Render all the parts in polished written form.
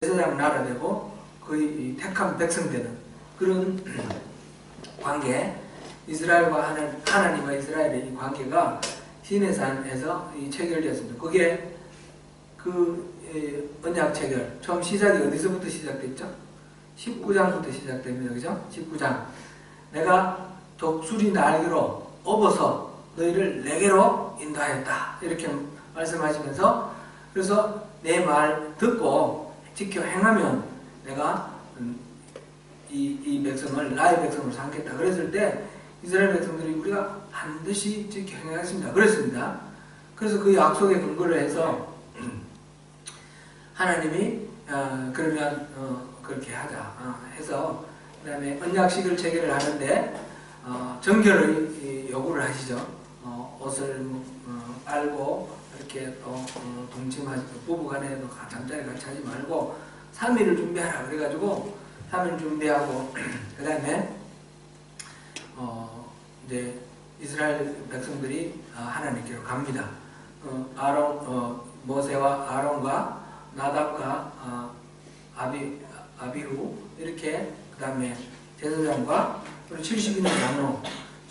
제사장 나라 되고 거의 택한 백성 되는 그런 관계, 이스라엘과 하나님과 이스라엘의 이 관계가 시내산에서 체결되었습니다. 그게 그 언약 체결, 처음 시작이 어디서부터 시작됐죠? 19장부터 시작됩니다. 그죠? 19장. 내가 독수리 날개로 업어서 너희를 내게로 인도하였다. 이렇게 말씀하시면서, 그래서 내 말 듣고 지켜 행하면 내가 이 백성을 나의 백성으로 삼겠다. 그랬을 때 이스라엘 백성들이 우리가 반드시 지켜 행하겠습니다. 그랬습니다. 그래서 그 약속에 근거를 해서 하나님이 그러면 그렇게 하자 해서 그 다음에 언약식을 체결을 하는데 정결의 요구를 하시죠. 옷을 빨고 이렇게 동침하지, 부부간에도 잠자리 같이 하지 말고 3일을 준비하라 그래가지고 3일 준비하고 그 다음에 이제 이스라엘 백성들이 하나님께로 갑니다. 모세와 아론과 나답과 아비후 이렇게 그 다음에 제사장과 그리고 70인의 장로,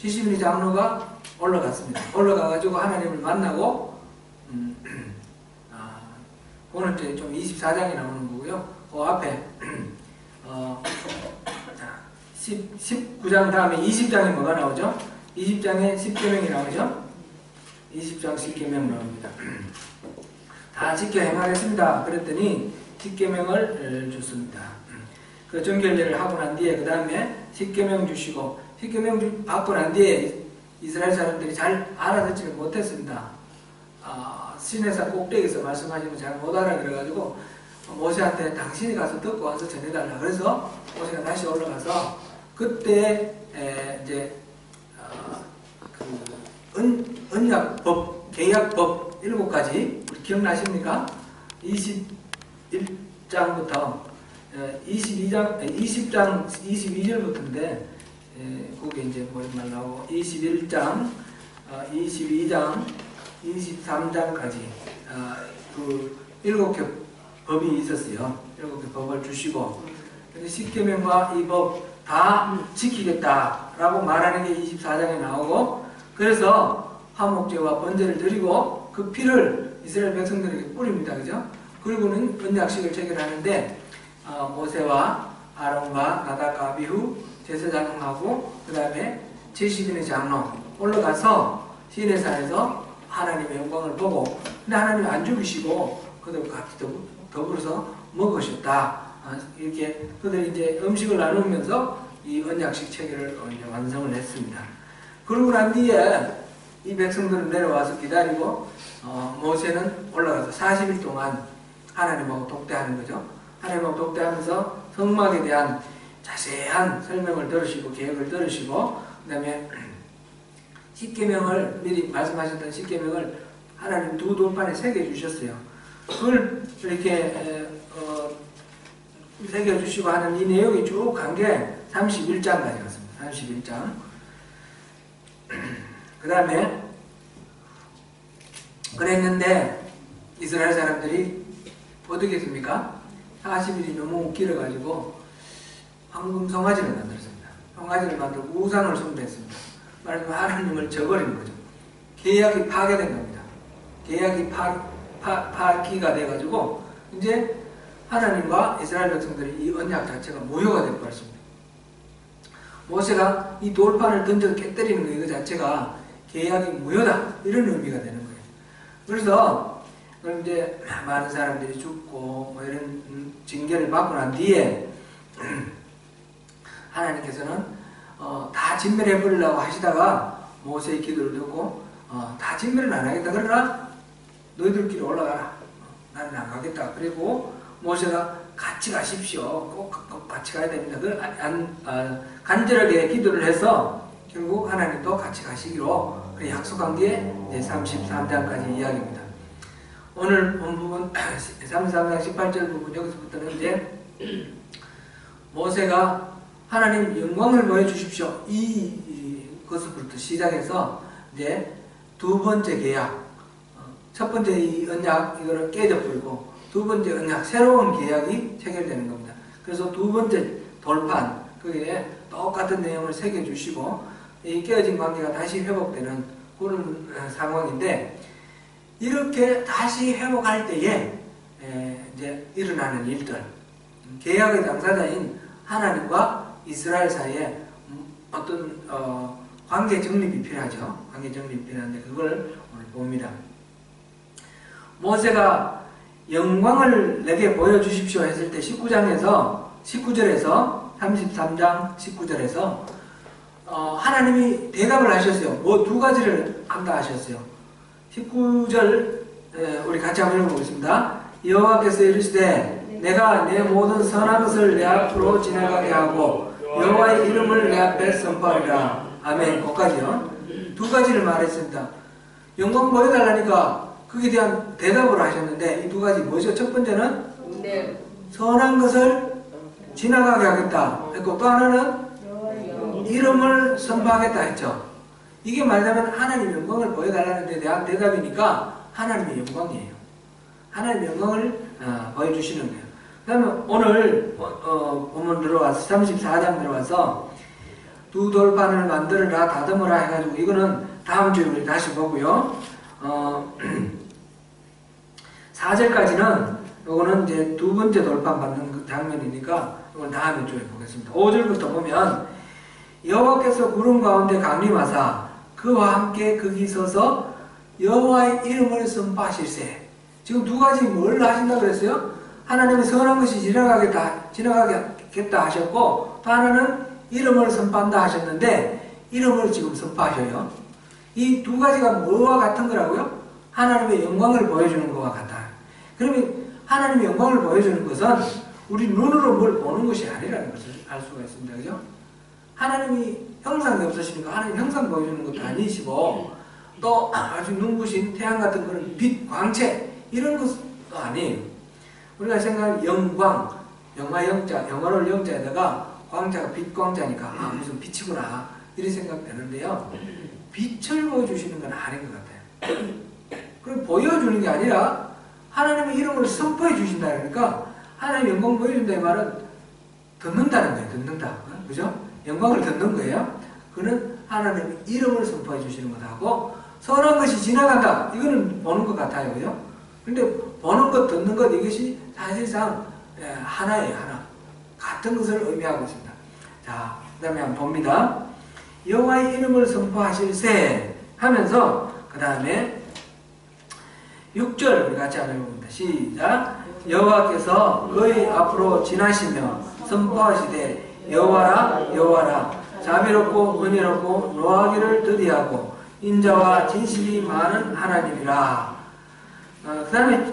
70인의 장로가 올라갔습니다. 올라가가지고 하나님을 만나고 오늘 좀 24장이 나오는 거고요. 그 앞에 19장 다음에 20장에 뭐가 나오죠? 20장에 10계명이 나오죠? 20장 10계명 나옵니다. 다 지켜 행하겠습니다. 그랬더니 10계명을 줬습니다. 그 정결례를 하고 난 뒤에 그 다음에 10계명 주시고 10계명 받고 난 뒤에 이스라엘 사람들이 잘 알아듣지를 못했습니다. 시내산 꼭대기에서 말씀하시면 잘 못 알아들어가지고 모세한테 당신이 가서 듣고 와서 전해달라. 그래서 모세가 다시 올라가서 그때 이제 그 언약법, 계약법 7가지 기억나십니까? 21장부터 20장 22절부터인데 거기 이제 뭐만 나오고 21장, 22장, 23장까지 그 7개 법이 있었어요. 7개 법을 주시고 10계명과 이 법 다 지키겠다라고 말하는 게 24장에 나오고, 그래서 화목제와 번제를 드리고 그 피를 이스라엘 백성들에게 뿌립니다. 그죠? 그리고는 언약식을 체결하는데 모세와 아론과 나답과 아비후 제사장하고 그 다음에 70인의 장로 올라가서 시내산에서 하나님의 영광을 보고, 근데 하나님이 안 죽이시고 그들 같이 더불어서 먹으셨다. 이렇게 그들이 이제 음식을 나누면서 이 언약식 체계를 이제 완성을 했습니다. 그러고 난 뒤에 이 백성들은 내려와서 기다리고 모세는 올라가서 40일 동안 하나님하고 독대하는 거죠. 하나님하고 독대하면서 성막에 대한 자세한 설명을 들으시고 계획을 들으시고, 그 다음에 10계명을 미리 말씀하셨던 10계명을 하나님 두 돌판에 새겨주셨어요. 그걸 이렇게 새겨주시고 하는 이 내용이 쭉 간 게 31장까지 갔습니다. 31장. 그 다음에 그랬는데 이스라엘 사람들이 어떻게 했습니까? 40일이 너무 길어가지고 황금 송아지를 만들었습니다. 송아지를 만들고 우상을 숭배했습니다. 말하자면 하나님을 저버린 거죠. 계약이 파괴된 겁니다. 계약이 파기가 돼가지고 이제 하나님과 이스라엘 백성들이 이 언약 자체가 무효가 되어버렸습니다. 모세가 이 돌판을 던져서 깨뜨리는 거 이거 자체가 계약이 무효다 이런 의미가 되는 거예요. 그래서 이제 많은 사람들이 죽고 뭐 이런 징계를 받고 난 뒤에 하나님께서는 다 진멸해버리려고 하시다가 모세의 기도를 듣고 다 진멸은 안 하겠다. 그러나 너희들끼리 올라가라. 나는 안 가겠다. 그리고 모세가 같이 가십시오. 꼭 같이 가야 됩니다. 간절하게 기도를 해서 결국 하나님도 같이 가시기로 약속한 게 33장까지 이야기입니다. 오늘 본부분 33장 18절 부분 여기서부터는 이제 모세가 하나님 영광을 보여주십시오. 그것부터 시작해서 이제 두 번째 계약, 첫 번째 이 언약 이거를 깨져버리고 두 번째 언약, 새로운 계약이 체결되는 겁니다. 그래서 두 번째 돌판, 거기에 똑같은 내용을 새겨주시고 이 깨어진 관계가 다시 회복되는 그런 상황인데, 이렇게 다시 회복할 때에 이제 일어나는 일들, 계약의 당사자인 하나님과 이스라엘 사이에 어떤 관계 정립이 필요하죠. 관계 정립이 필요한데 그걸 오늘 봅니다. 모세가 영광을 내게 보여주십시오 했을 때 19절에서 33장 19절에서 하나님이 대답을 하셨어요. 뭐 두 가지를 한다 하셨어요. 19절 우리 같이 한번 읽어보겠습니다. 여호와께서 이르시되 내가 내 모든 선한 것을 내 앞으로 지나가게 하고 여호와의 이름을 내 앞에 선포하리라. 아멘. 거기까지요. 두 가지를 말했습니다. 영광 보여달라니까 거기에 대한 대답을 하셨는데 이 두 가지 뭐죠? 첫 번째는 선한 것을 지나가게 하겠다 했고, 또 하나는 이름을 선포하겠다 했죠. 이게 말하자면 하나님의 영광을 보여달라는 데 대한 대답이니까 하나님의 영광이에요. 하나님의 영광을 보여주시는 거예요. 그 다음에 오늘 본문 들어와서 34장 들어와서 두 돌판을 만들어라 다듬어라 해가지고 이거는 다음 주에 우리 다시 보고요. 4절까지는 요거는 이제 두 번째 돌판 받는 그 장면이니까 이건 다음 주에 보겠습니다. 5절부터 보면 여호와께서 구름 가운데 강림하사 그와 함께 거기 서서 여호와의 이름을 선포하실세. 지금 두 가지 뭘 하신다고 그랬어요? 하나님의 선한 것이 지나가겠다 하셨고, 또 하나는 이름을 선포한다 하셨는데 이름을 지금 선포하셔요. 이 두 가지가 뭐와 같은 거라고요? 하나님의 영광을 보여주는 것과 같아요. 그러면 하나님의 영광을 보여주는 것은 우리 눈으로 뭘 보는 것이 아니라는 것을 알 수가 있습니다. 그죠? 하나님이 형상이 없으시니까 하나님 형상 보여주는 것도 아니시고, 또 아주 눈부신 태양 같은 그런 빛, 광채 이런 것도 아니에요. 우리가 생각하는 영광, 영화 영자, 영어를 영자에다가 광자가 빛 광자니까 무슨 빛이구나 이렇게 생각되는데요. 빛을 보여주시는 건 아닌 것 같아요. 그럼 보여주는 게 아니라 하나님의 이름을 선포해 주신다 그러니까 하나님의 영광 보여준다 이 말은 듣는다는 거예요. 듣는다. 그죠? 영광을 듣는 거예요. 그는 하나님의 이름을 선포해 주시는 것하고, 선한 것이 지나간다 이거는 보는 것 같아요. 그죠? 근데 보는 것, 듣는 것 이것이 사실상 하나예요. 하나. 같은 것을 의미하고 있습니다. 자, 그 다음에 한번 봅니다. 여호와의 이름을 선포하실세 하면서 그 다음에 6절 우리 같이 한번 해봅니다. 시작. 여호와께서 그의 앞으로 지나시며 선포하시되 여호와라 여호와라 자비롭고 은혜롭고 노하기를 더디하고 인자와 진실이 많은 하나님이라. 그 다음에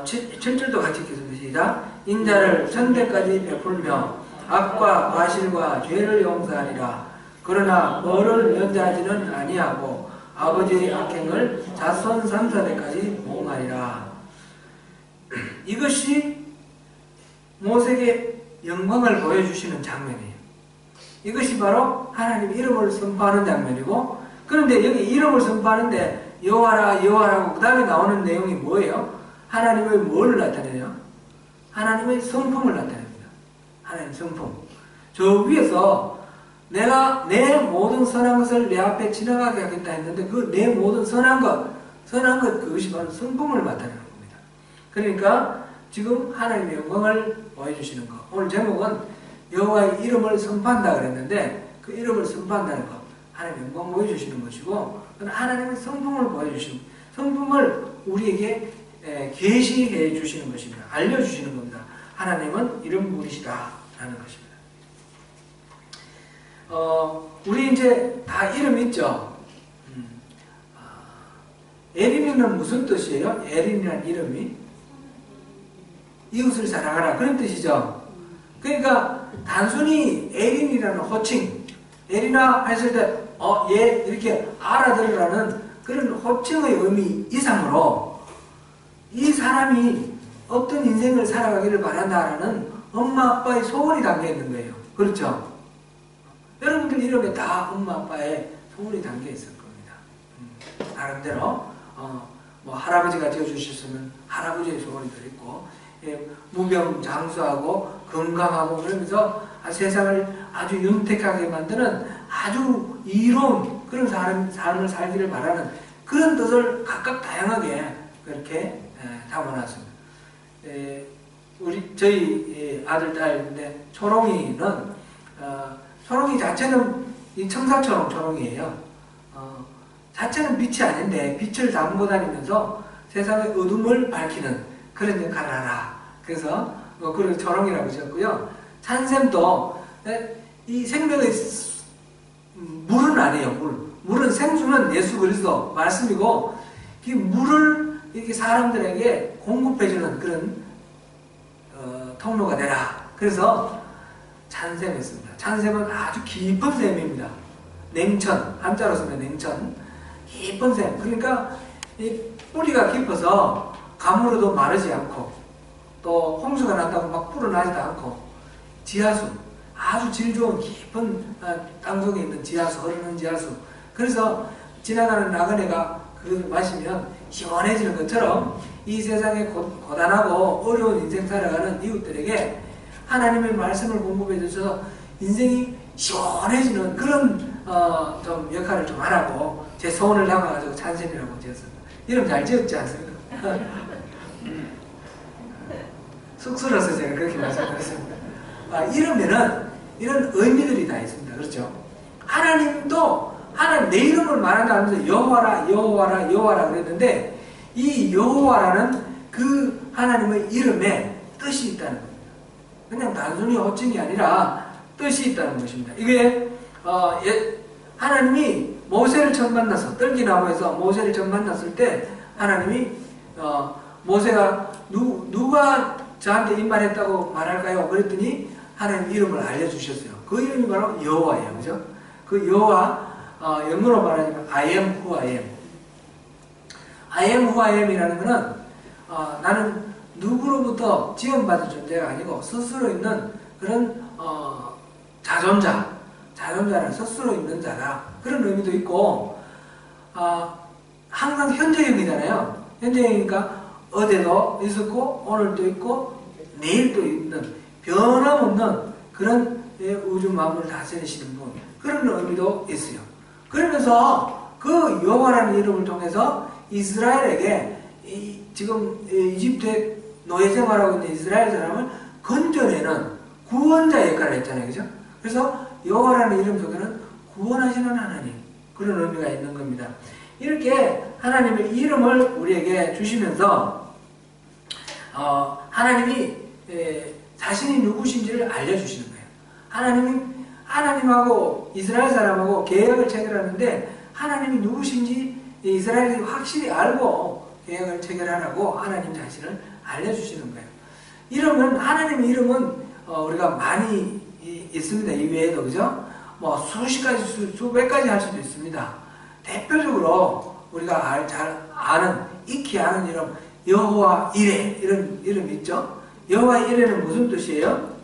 7절도 같이 읽겠습니다. 시작. 인자를 천대까지 베풀며 악과 과실과 죄를 용서하리라. 그러나 벌을 면제하지는 아니하고 아버지의 악행을 자손 3세대까지 보응하리라. 이것이 모세에게 영광을 보여주시는 장면이에요. 이것이 바로 하나님 이름을 선포하는 장면이고, 그런데 여기 이름을 선포하는데 여호와라 여호와라고 그 다음에 나오는 내용이 뭐예요? 하나님의 뭘 나타내요? 하나님의 성품을 나타냅니다. 하나님의 성품. 저 위에서 내가 내 모든 선한 것을 내 앞에 지나가게 하겠다 했는데 그 내 모든 선한 것 그것이 바로 성품을 나타내는 겁니다. 그러니까 지금 하나님의 영광을 보여주시는 것. 오늘 제목은 여호와의 이름을 선포한다 그랬는데 그 이름을 선포한다는 것, 하나님의 영광 보여주시는 것이고, 하나님의 성품을 보여주시는, 성품을 우리에게 계시해 주시는 것입니다. 알려주시는 겁니다. 하나님은 이런 분이시다 라는 것입니다. 우리 이제 다 이름 있죠? 에린이는 무슨 뜻이에요? 에린이라는 이름이 이웃을 사랑하라 그런 뜻이죠. 그러니까 단순히 에린이라는 호칭, 에린아 했을 때 얘 이렇게 알아들으라는 그런 호칭의 의미 이상으로 이 사람이 어떤 인생을 살아가기를 바란다라는 엄마 아빠의 소원이 담겨 있는 거예요. 그렇죠? 여러분들 이름에 다 엄마 아빠의 소원이 담겨 있을 겁니다. 나름대로 뭐 할아버지가 되어주셨으면 할아버지의 소원이 들어있고, 예, 무병장수하고 건강하고 그러면서 세상을 아주 윤택하게 만드는 아주 이로운 그런 삶을 살기를 바라는 그런 뜻을 각각 다양하게 그렇게 담아놨습니다. 저희 아들, 딸인데 초롱이는 초롱이 자체는 이 청사초롱 초롱이에요. 자체는 빛이 아닌데 빛을 담고 다니면서 세상의 어둠을 밝히는 그런 역할을 하라. 그래서 그걸 초롱이라고 지었고요. 찬샘도 이 생명의 물은 아니에요. 물은 생수는 예수 그리스도 말씀이고, 이 물을 이렇게 사람들에게 공급해주는 그런 통로가 되라. 그래서 찬샘했습니다. 찬샘은 아주 깊은 샘입니다. 냉천, 한자로 쓰면 냉천, 깊은 샘. 그러니까 이 뿌리가 깊어서 가물어도 마르지 않고, 또 홍수가 난다고 막 불어나지도 않고, 지하수, 아주 질 좋은 깊은 땅속에 있는 지하수, 흐르는 지하수. 그래서 지나가는 나그네가 그걸 마시면 시원해지는 것처럼 이 세상에 고단하고 어려운 인생 살아가는 이웃들에게 하나님의 말씀을 공급해 주셔서 인생이 시원해지는 그런 좀 역할을 좀 하라고 제 소원을 담아가지고 찬샘이라고 지었습니다. 이름 잘 지었지 않습니까? 쑥스러워서 제가 그렇게 말씀드렸습니다. 이름에는 이런 의미들이 다 있습니다. 그렇죠? 하나님도 하나님 내 이름을 말한다 하면서 여호와라 여호와라 여호와라 그랬는데, 이 여호와라는 그 하나님의 이름에 뜻이 있다는 겁니다. 그냥 단순히 호칭이 아니라 뜻이 있다는 것입니다. 이게 하나님이 모세를 처음 만나서 떨기나무에서 모세를 처음 만났을 때 하나님이 모세가 누가 저한테 이 말했다고 말할까요? 그랬더니 하나님 이름을 알려주셨어요. 그 이름이 바로 여호와예요. 그죠? 그 여호와, 영어로 말하자면 I am who I am. I am who I am이라는 것은 나는 누구로부터 지원받은 존재가 아니고 스스로 있는 그런 자존자는 스스로 있는 자다. 그런 의미도 있고, 항상 현재형이잖아요. 현재형이니까 어제도 있었고 오늘도 있고 내일도 있는 변함없는 그런 우주 만물을 다스리시는 분, 그런 의미도 있어요. 그러면서 그 여호와라는 이름을 통해서 이스라엘에게 지금 이집트에 노예 생활하고 있는 이스라엘 사람을 건져내는 구원자 역할을 했잖아요. 그죠? 그래서 여호와라는 이름 속에는 구원하시는 하나님, 그런 의미가 있는 겁니다. 이렇게 하나님의 이름을 우리에게 주시면서 하나님이 자신이 누구신지를 알려주시는 거예요. 하나님하고 이스라엘 사람하고 계약을 체결하는데 하나님이 누구신지 이스라엘이 확실히 알고 계약을 체결하라고 하나님 자신을 알려주시는 거예요. 하나님의 이름은 우리가 많이 있습니다. 이 외에도, 그죠? 뭐 수십 가지, 수백 가지 할 수도 있습니다. 대표적으로 우리가 잘 아는, 익히 아는 이름, 여호와 이레, 이런 이름이 있죠? 여호와 이레는 무슨 뜻이에요?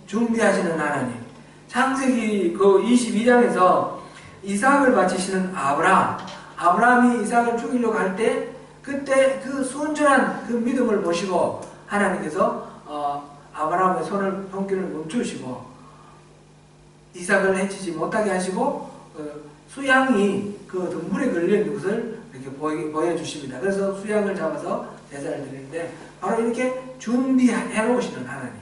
준비하시는 하나님. 창세기 그 22장에서 이삭을 바치시는 아브라함이 이삭을 죽이려고 할 때, 그때 그 순전한 그 믿음을 보시고 하나님께서 아브라함의 손길을 멈추시고 이삭을 해치지 못하게 하시고 수양이 그 등불에 걸려있는 것을 이렇게 보여주십니다. 그래서 수양을 잡아서 제사를 드리는데 바로 이렇게 준비해 놓으시는 하나님.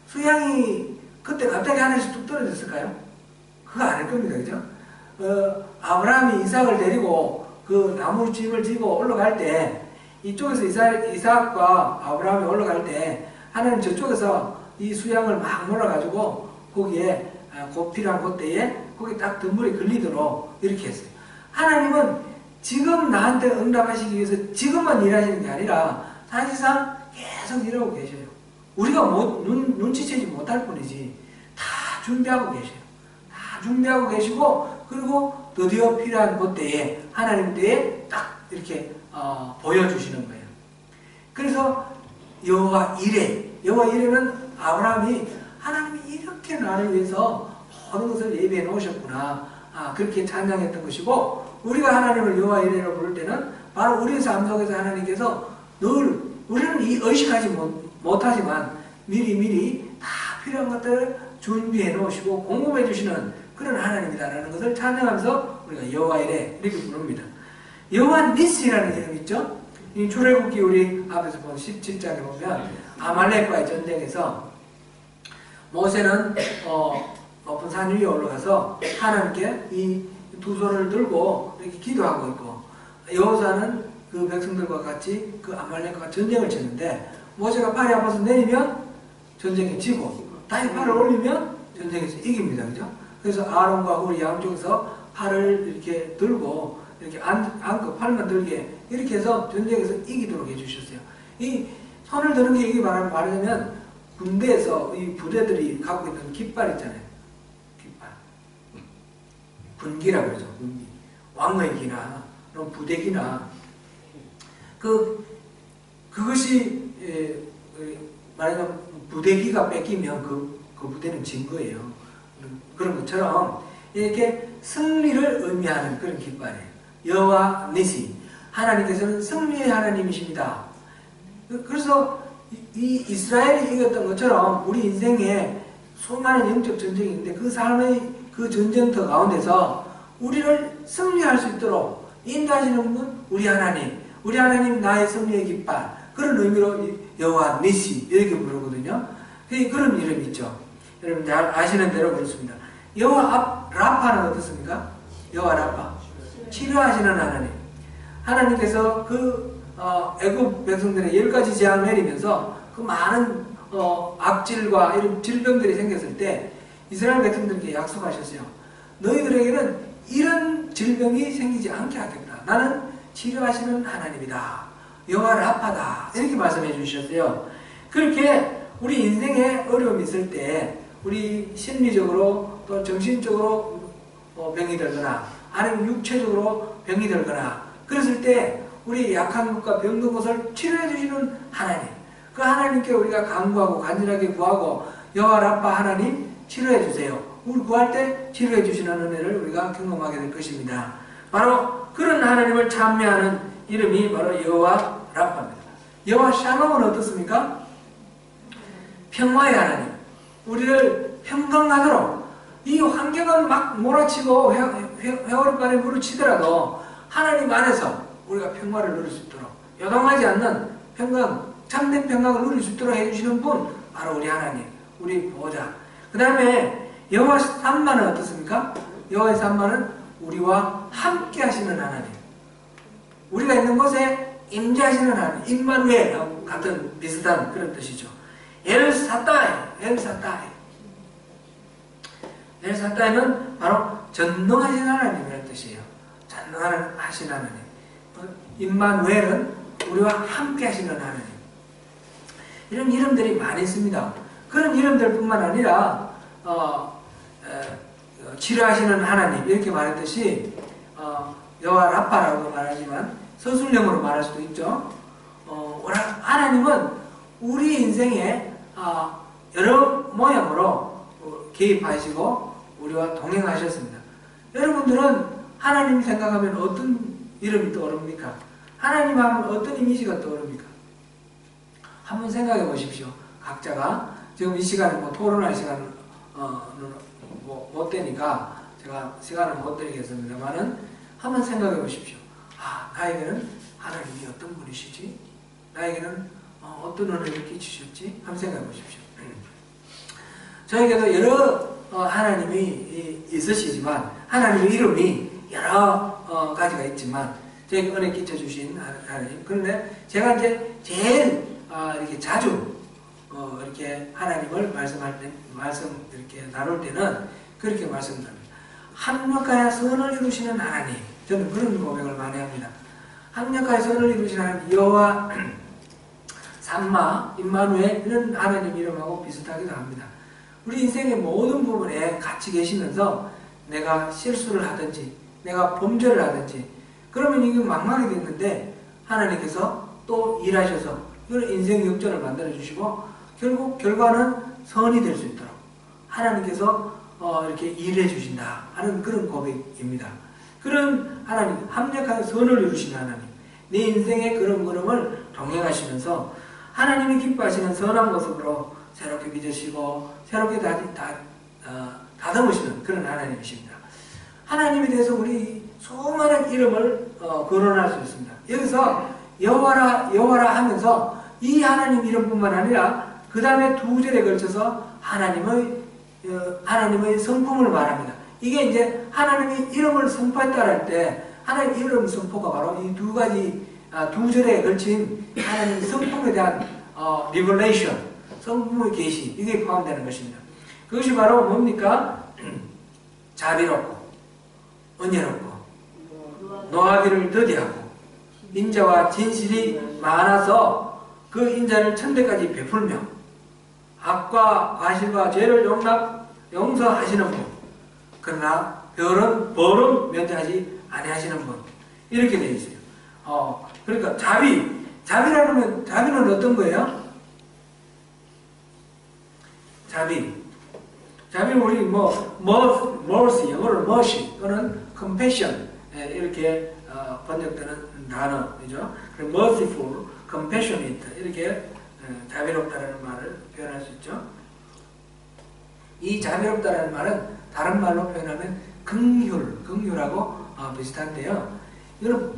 수양이 그때 갑자기 하늘에서 뚝 떨어졌을까요? 그거 아닐 겁니다. 그죠? 아브라함이 이삭을 데리고 그 나무집을 지고 올라갈 때, 이쪽에서 이삭과 아브라함이 올라갈 때 하나님 저쪽에서 이 수양을 막 몰아가지고 거기에 필요한 그때에 거기 딱 등불이 걸리도록 이렇게 했어요. 하나님은 지금 나한테 응답하시기 위해서 지금만 일하시는 게 아니라 사실상 계속 일하고 계셔요. 우리가 눈치채지 못할 뿐이지 다 준비하고 계셔요. 다 준비하고 계시고, 그리고 드디어 필요한 그때에 하나님 때에 딱 이렇게 보여주시는 거예요. 그래서 여호와 이레는 아브라함이 하나님이 이렇게 나를 위해서 모든 것을 예비해 놓으셨구나, 그렇게 찬양했던 것이고, 우리가 하나님을 여호와 이레로 부를 때는 바로 우리의 삶 속에서 하나님께서 늘 우리는 이 의식하지 못하지만 미리미리 다 필요한 것들을 준비해 놓으시고 공급해 주시는 그런 하나님이다라는 것을 찬양하면서 우리가 여호와 이레 이렇게 부릅니다. 여호와 니시라는 이름이 있죠. 이 출애굽기 우리 앞에서 보면 17장에 보면 아말렉과의 전쟁에서 모세는 높은 산 위에 올라가서 하나님께 이 두 손을 들고 이렇게 기도하고 있고, 여호사는 그 백성들과 같이 그 아말렉과 전쟁을 치는데, 모세가 팔이 아파서 내리면 전쟁에 지고 다시 팔을 올리면 전쟁에서 이깁니다. 그죠? 그래서 아론과 우리 양쪽에서 팔을 이렇게 들고 이렇게 안고 팔만 들게 이렇게 해서 전쟁에서 이기도록 해주셨어요. 이 손을 드는 게 이게 말하자면 군대에서 이 부대들이 갖고 있는 깃발 있잖아요. 깃발. 군기라고 그러죠. 군기. 왕의 기나 부대기나 그것이 말하자면 부대기가 뺏기면 그 부대는 진 거예요. 그런 것처럼 이렇게 승리를 의미하는 그런 깃발이에요. 여호와 니시, 하나님께서는 승리의 하나님이십니다. 그래서 이 이스라엘이 이겼던 것처럼 우리 인생에 수많은 영적 전쟁이 있는데 그 삶의 그 전쟁터 가운데서 우리를 승리할 수 있도록 인도하시는 분 우리 하나님 나의 승리의 깃발, 그런 의미로 여호와 니시 이렇게 부르거든요. 그런 이름이 있죠. 여러분 잘 아시는 대로 그렇습니다. 여호와 라파는 어떻습니까? 여호와 라파, 치료하시는 하나님. 하나님께서 애굽 백성들의 10가지 재앙을 내리면서 그 많은 악질과 이런 질병들이 생겼을 때 이스라엘 백성들에게 약속하셨어요. 너희들에게는 이런 질병이 생기지 않게 하겠다. 나는 치료하시는 하나님이다. 여호와 라파다. 이렇게 말씀해 주셨어요. 그렇게 우리 인생에 어려움이 있을 때 우리 심리적으로 또 정신적으로 병이 들거나 아니면 육체적으로 병이 들거나 그랬을 때 우리 약한 것과 병든 것을 치료해 주시는 하나님, 그 하나님께 우리가 간구하고 간절하게 구하고 여호와 라파 하나님 치료해 주세요. 우리 구할 때 치료해 주시는 은혜를 우리가 경험하게 될 것입니다. 바로 그런 하나님을 찬미하는 이름이 바로 여호와 라파입니다. 여호와 샬롬은 어떻습니까? 평화의 하나님, 우리를 평강하도록, 이 환경은 막 몰아치고 회오리간에 물을 치더라도 하나님 안에서 우리가 평화를 누릴 수 있도록, 요동하지 않는 평강, 참된 평강을 누릴 수 있도록 해주시는 분 바로 우리 하나님, 우리 보호자. 그 다음에 여호와 삼마는 어떻습니까? 여호와의 삼마는 우리와 함께 하시는 하나님, 우리가 있는 곳에 임재하시는 하나님, 임마누엘하고 같은 비슷한 그런 뜻이죠. 엘사다이는 바로 전능하신 하나님이라는 뜻이에요. 전능하신 하나님. 임마누엘은 우리와 함께 하시는 하나님. 이런 이름들이 많이 있습니다. 그런 이름들 뿐만 아니라 치료하시는 하나님 이렇게 말했듯이 여호와 라파라고 말하지만 서술형으로 말할 수도 있죠. 하나님은 우리 인생에 여러 모양으로 개입하시고 우리와 동행하셨습니다. 여러분들은 하나님 생각하면 어떤 이름이 떠오릅니까? 하나님 하면 어떤 이미지가 떠오릅니까? 한번 생각해 보십시오. 각자가 지금 이 시간에 토론할 시간은 못 되니까 제가 시간을 못 드리겠습니다만은 한번 생각해 보십시오. 나에게는 하나님이 어떤 분이시지? 나에게는 어떤 은혜를 끼치셨지? 한번 생각해 보십시오. 저에게도 여러 하나님이 있으시지만 하나님의 이름이 여러 가지가 있지만 저에게 은혜 끼쳐주신 하나님. 그런데 제가 이제 제일 이렇게 자주 이렇게 하나님을 말씀 이렇게 나눌 때는 그렇게 말씀드립니다. 합력하여 선을 이루시는 하나님. 저는 그런 고백을 많이 합니다. 합력하여 선을 이루시는 하나님, 여호와 삼마, 임마누엘 이런 하나님 이름하고 비슷하기도 합니다. 우리 인생의 모든 부분에 같이 계시면서 내가 실수를 하든지 내가 범죄를 하든지 그러면 이게 막막하게 됐는데 하나님께서 또 일하셔서 이런 인생 역전을 만들어 주시고 결국 결과는 선이 될 수 있도록 하나님께서 이렇게 일해 주신다 하는 그런 고백입니다. 그런 하나님, 합력하여 선을 이루시는 하나님, 내 인생의 걸음걸음을 동행하시면서 하나님이 기뻐하시는 선한 모습으로 새롭게 빚으시고 새롭게 다듬으시는 그런 하나님이십니다. 하나님에 대해서 우리 수많은 이름을 거론할 수 있습니다. 여기서 여호와라 하면서 이 하나님 이름뿐만 아니라 그 다음에 2절에 걸쳐서 하나님의 성품을 말합니다. 이게 이제 하나님이 이름을 선포했다 할 때 하나님 이름 선포가 바로 이 2절에 걸친 하나님의 성품에 대한 리버레이션, 성품의 계시, 이게 포함되는 것입니다. 그것이 바로 뭡니까? 자비롭고 은혜롭고 노하기를 더디하고 인자와 진실이 많아서 그 인자를 천대까지 베풀며 악과 과실과 죄를 용서하시는 분, 그러나 벌은 면제하지 아니하시는 분, 이렇게 되어 있어요. 그러니까 자비는 어떤 거예요? 자비는 우리 mercy, 영어로 mercy 또는 compassion 이렇게 번역되는 단어이죠. 그리고 merciful, compassionate 이렇게 자비롭다라는 말을 표현할 수 있죠. 이 자비롭다라는 말은 다른 말로 표현하면 긍휼하고 비슷한데요. 이거는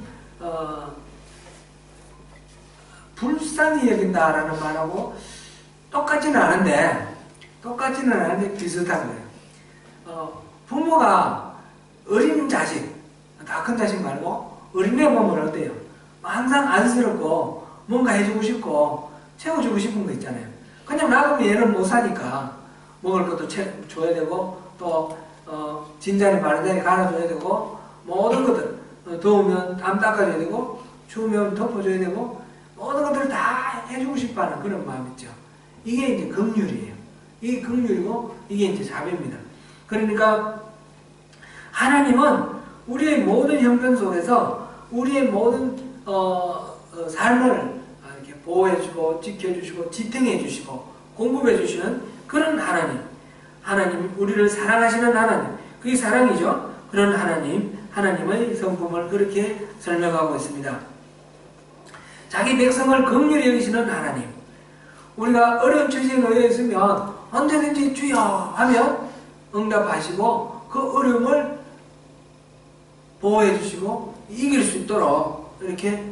불쌍히 여긴다라는 말하고 똑같지는 않은데 비슷한 거예요. 부모가 어린 자식, 다 큰 자식 말고 어린애 보면 어때요? 항상 안쓰럽고 뭔가 해주고 싶고 채워주고 싶은 거 있잖아요. 그냥 놔두면 얘는 못 사니까 먹을 것도 줘야 되고 또 진자리 마른 자리 갈아줘야 되고 모든 것들 더우면 땀 닦아줘야 되고 추우면 덮어줘야 되고 모든 것들을 다 해주고 싶어하는 그런 마음 있죠. 이게 이제 긍휼이에요. 이게 긍휼이고 이게 이제 자비입니다. 그러니까 하나님은 우리의 모든 형편 속에서 우리의 모든 삶을 이렇게 보호해주고 지켜주시고 지탱해주시고 공급해주시는 그런 하나님, 우리를 사랑하시는 하나님, 그게 사랑이죠. 그런 하나님의 성품을 그렇게 설명하고 있습니다. 자기 백성을 긍휼히 여기시는 하나님, 우리가 어려운 처지에 놓여 있으면 언제든지 주여 하면 응답하시고 그 어려움을 보호해 주시고 이길 수 있도록 이렇게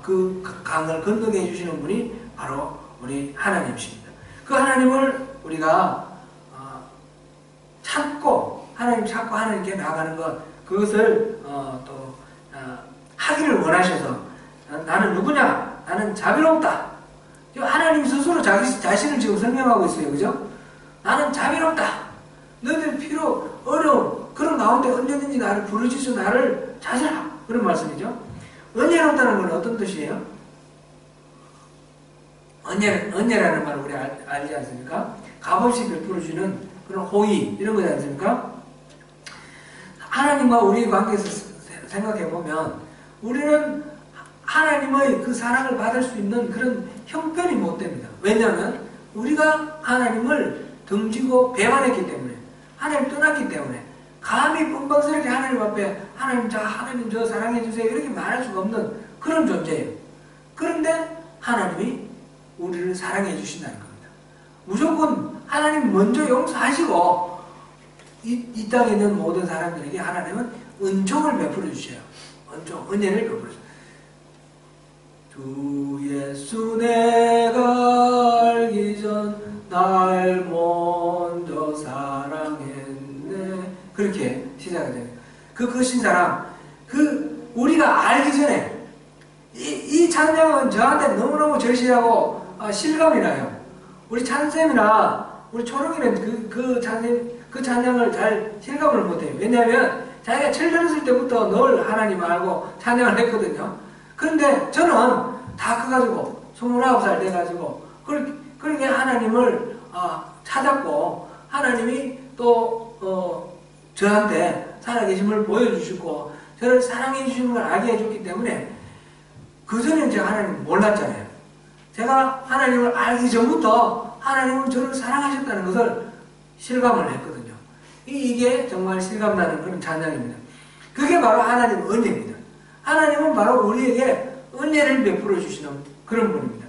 그 강을 건너게 해주시는 분이 바로 우리 하나님이십니다. 그 하나님을 우리가 하나님께 나아가는 것, 그것을 또 하기를 원하셔서 나는 누구냐? 나는 자비롭다. 하나님 스스로 자신을 지금 설명하고 있어요. 그죠? 나는 자비롭다. 너희들 필요, 어려움, 그런 가운데 언제든지 나를 부르짖어 나를 찾으라. 그런 말씀이죠. 은혜롭다는 건 어떤 뜻이에요? 은혜라는 말을 우리 알지 않습니까? 값없이 베풀어주는 그런 호의, 이런 거지 않습니까? 하나님과 우리의 관계에서 생각해보면 우리는 하나님의 그 사랑을 받을 수 있는 그런 형편이 못 됩니다. 왜냐하면 우리가 하나님을 등지고 배반했기 때문에, 하나님 떠났기 때문에 감히 뻔뻔스럽게 하나님 앞에 하나님 저 사랑해주세요 이렇게 말할 수가 없는 그런 존재예요. 그런데 하나님이 우리를 사랑해 주신다는 겁니다. 무조건 하나님 먼저 용서하시고 이 땅에 있는 모든 사람들에게 하나님은 은총을 베풀어 주셔요. 은혜를 베풀어 주셔요. 주 예수 내가 알기 전 날 먼저 사랑했네. 그렇게 시작이 됩니다. 그 크신 사람, 우리가 알기 전에 이 찬양은 저한테 너무너무 절실하고 실감이 나요. 우리 찬쌤이나 우리 초롱이는 그 찬양을 잘 실감을 못해요. 왜냐하면 자기가 철들었을 때부터 늘 하나님 알고 찬양을 했거든요. 그런데 저는 다 커가지고 29살 돼가지고 그렇게 하나님을 찾았고 하나님이 또 저한테 살아계심을 보여주시고 저를 사랑해 주시는 걸 알게 해줬기 때문에 그전에는 제가 하나님을 몰랐잖아요. 제가 하나님을 알기 전부터 하나님은 저를 사랑하셨다는 것을 실감을 했거든요. 이게 정말 실감나는 그런 찬양입니다. 그게 바로 하나님의 은혜입니다. 하나님은 바로 우리에게 은혜를 베풀어 주시는 그런 분입니다.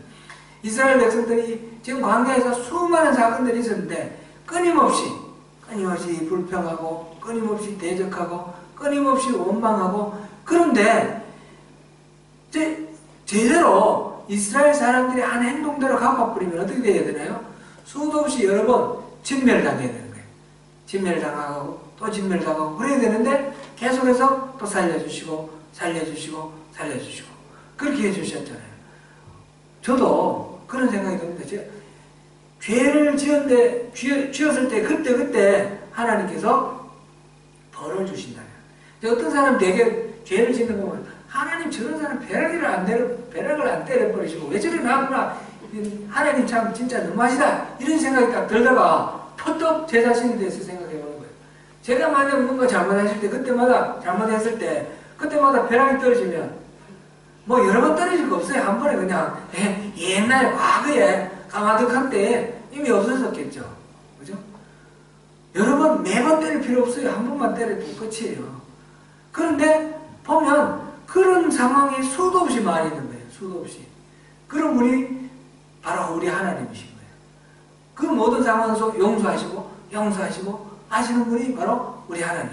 이스라엘 백성들이 지금 광야에서 수많은 사건들이 있었는데 끊임없이 불평하고 끊임없이 대적하고 끊임없이 원망하고, 그런데 제대로 이스라엘 사람들이 한 행동대로 갚아버리면 어떻게 돼야 되나요? 수도 없이 여러 번 진멸당해야 되는 거예요. 진멸당하고 또 진멸당하고 그래야 되는데 계속해서 또 살려주시고 그렇게 해주셨잖아요. 저도 그런 생각이 듭니다. 죄를 지었을 때 그때 하나님께서 벌을 주신다면, 어떤 사람 되게 죄를 짓는 거 보면 하나님 저런 사람 벼락을 안 때려버리시고 왜 저리 나구나, 하나님 참 진짜 너무하시다, 이런 생각이 딱 들다가 퍼뜩 제 자신에 대해서 생각해 보는 거예요. 제가 만약 뭔가 잘못했을 때 그때마다 벼락이 떨어지면 뭐 여러 번 떨어질 거 없어요. 한 번에 그냥 옛날에 과거에 까마득한 때 이미 없어졌겠죠. 그죠? 여러 번 매번 때릴 필요 없어요. 한 번만 때려도 끝이에요. 그런데 보면 그런 상황이 수도 없이 많이 있는 거예요. 수도 없이. 그런 분이 바로 우리 하나님이신 거예요. 그 모든 상황에서 용서하시고 하시는 분이 바로 우리 하나님.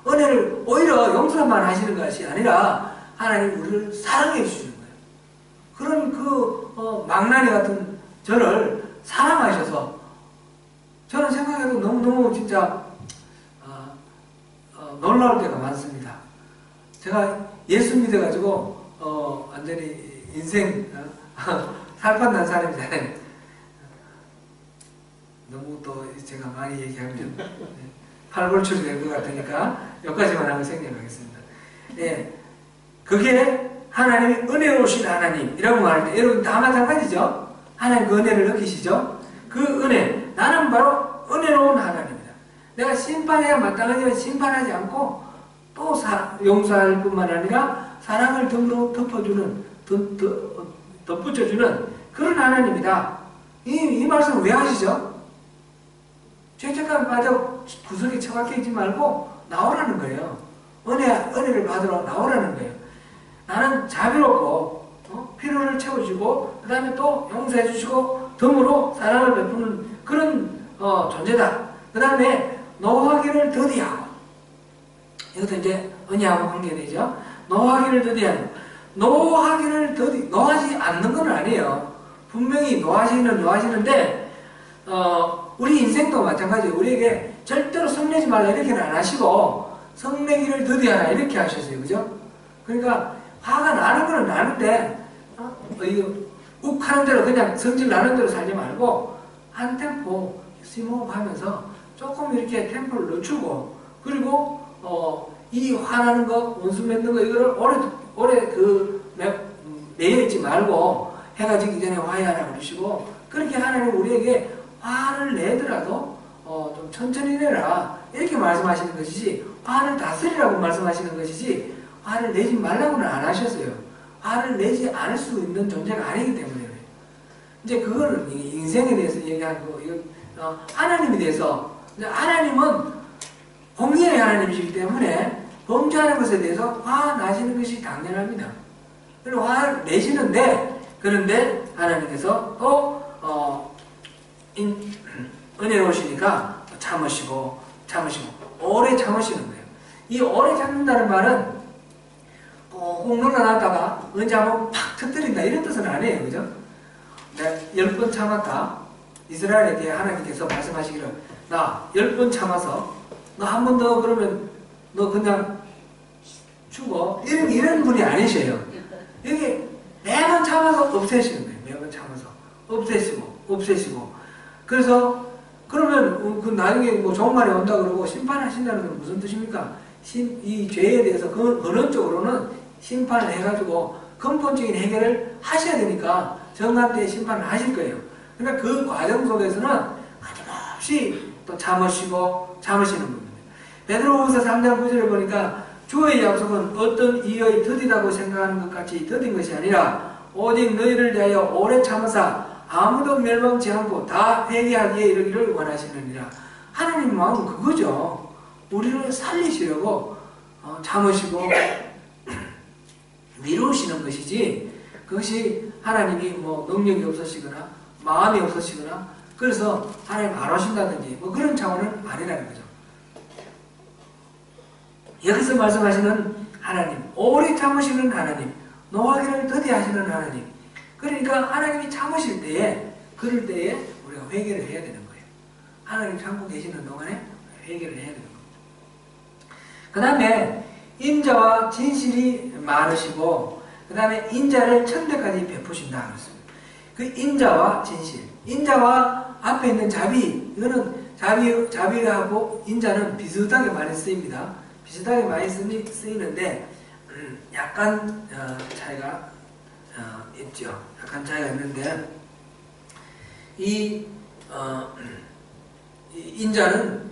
은혜를 오히려 용서만 하시는 것이 아니라 하나님 우리를 사랑해 주시는 거예요. 그런 망나니 같은 저를 사랑하셔서, 저는 생각해도 너무너무 진짜 놀라울 때가 많습니다. 제가 예수 믿어가지고 완전히 인생 살판난 사람이잖아요. 너무 또 제가 많이 얘기하면 팔벌출이 될 것 같으니까 여기까지만 하고 생략하겠습니다. 예, 그게 하나님이 은혜로우신 하나님이라고 말할 때 여러분 다 마찬가지죠? 하나님 그 은혜를 느끼시죠? 그 은혜, 나는 바로 은혜로운 하나님이다. 내가 심판해야 마땅하지만 심판하지 않고 또 용서할 뿐만 아니라 사랑을 덤으로 덧붙여주는 그런 하나님이다. 이 말씀 왜 하시죠? 죄책감 빠져 구석에 처박혀 있지 말고 나오라는 거예요. 은혜를 받으러 나오라는 거예요. 나는 자비롭고 필요를 채워주고 그 다음에 또 용서해 주시고 덤으로 사랑을 베푸는 그런 존재다. 그 다음에 노하기를 더디하고, 이것도 이제 은혜하고 관계되죠. 노하기를 더디하는, 노하지 않는 건 아니에요. 분명히 노하시는데 우리 인생도 마찬가지예요. 우리에게 절대로 성내지 말라 이렇게는 안 하시고 성내기를 더디하라 이렇게 하셨어요. 그죠? 그러니까 화가 나는 거는 나는데 욱 하는 대로 그냥 성질 나는 대로 살지 말고 한 템포 심호흡하면서 조금 이렇게 템포를 늦추고, 그리고 이 화나는 거, 원수 맺는 거 이거를 오래 매여있지 말고 해가 지기 전에 화해하라 그러시고, 그렇게 하나님 우리에게 화를 내더라도 좀 천천히 내라 이렇게 말씀하시는 것이지, 화를 다스리라고 말씀하시는 것이지 화를 내지 말라고는 안 하셨어요. 화를 내지 않을 수 있는 존재가 아니기 때문에. 이제 그걸 인생에 대해서 얘기하고, 하나님에 대해서, 하나님은 공의의 하나님이시기 때문에 범죄하는 것에 대해서 화나시는 것이 당연합니다. 그리고 화를 내시는데, 그런데 하나님께서 또 은혜로우시니까 참으시고 오래 참으시는 거예요. 이 오래 참는다는 말은 꼭 놀아놨다가 언제 한번 팍 터뜨린다 이런 뜻은 아니에요. 그죠? 내가 10번 참았다. 이스라엘에 대해 하나님께서 말씀하시기를, 나 10번 참아서 너 한 번 더 그러면 너 그냥 죽어, 이런 분이 아니셔요. 여기 매번 참아서 없애시는 거예요. 매번 참아서 없애시고 그래서 그러면 그 나중에 뭐 좋은 말이 온다 그러고 심판하신다는 건 무슨 뜻입니까? 이 죄에 대해서 근원적으로는 심판을 해가지고 근본적인 해결을 하셔야 되니까 정한 때에 심판을 하실 거예요. 그러니까 그 과정 속에서는 끊임없이 또 참으시는 겁니다. 베드로후서 3장 9절에 보니까 주의 약속은 어떤 이의 더디다고 생각하는 것 같이 더딘 것이 아니라 오직 너희를 대하여 오래 참으사 아무도 멸망치 않고 다 회개하기에 이르기를 원하시느니라. 하나님 마음은 그거죠. 우리를 살리시려고 참으시고 미루시는 것이지, 그것이 하나님이 뭐 능력이 없으시거나 마음이 없으시거나 그래서 하나님 안 오신다든지 뭐 그런 차원은 아니라는 거죠. 여기서 말씀하시는 하나님, 오래 참으시는 하나님, 노하기를 더디하시는 하나님. 그러니까 하나님이 참으실 때에, 그럴 때에 우리가 회개를 해야 되는 거예요. 하나님 참고 계시는 동안에 회개를 해야 되는 거예요. 그 다음에 인자와 진실이 많으시고 그 다음에 인자를 천대까지 베푸신다 그랬습니다. 그 인자와 진실, 인자와 앞에 있는 자비, 이거는 자비하고 인자는 비슷하게 많이 쓰입니다. 비슷하게 많이 쓰이는데 약간 차이가 있죠. 약간 차이가 있는데 이 인자는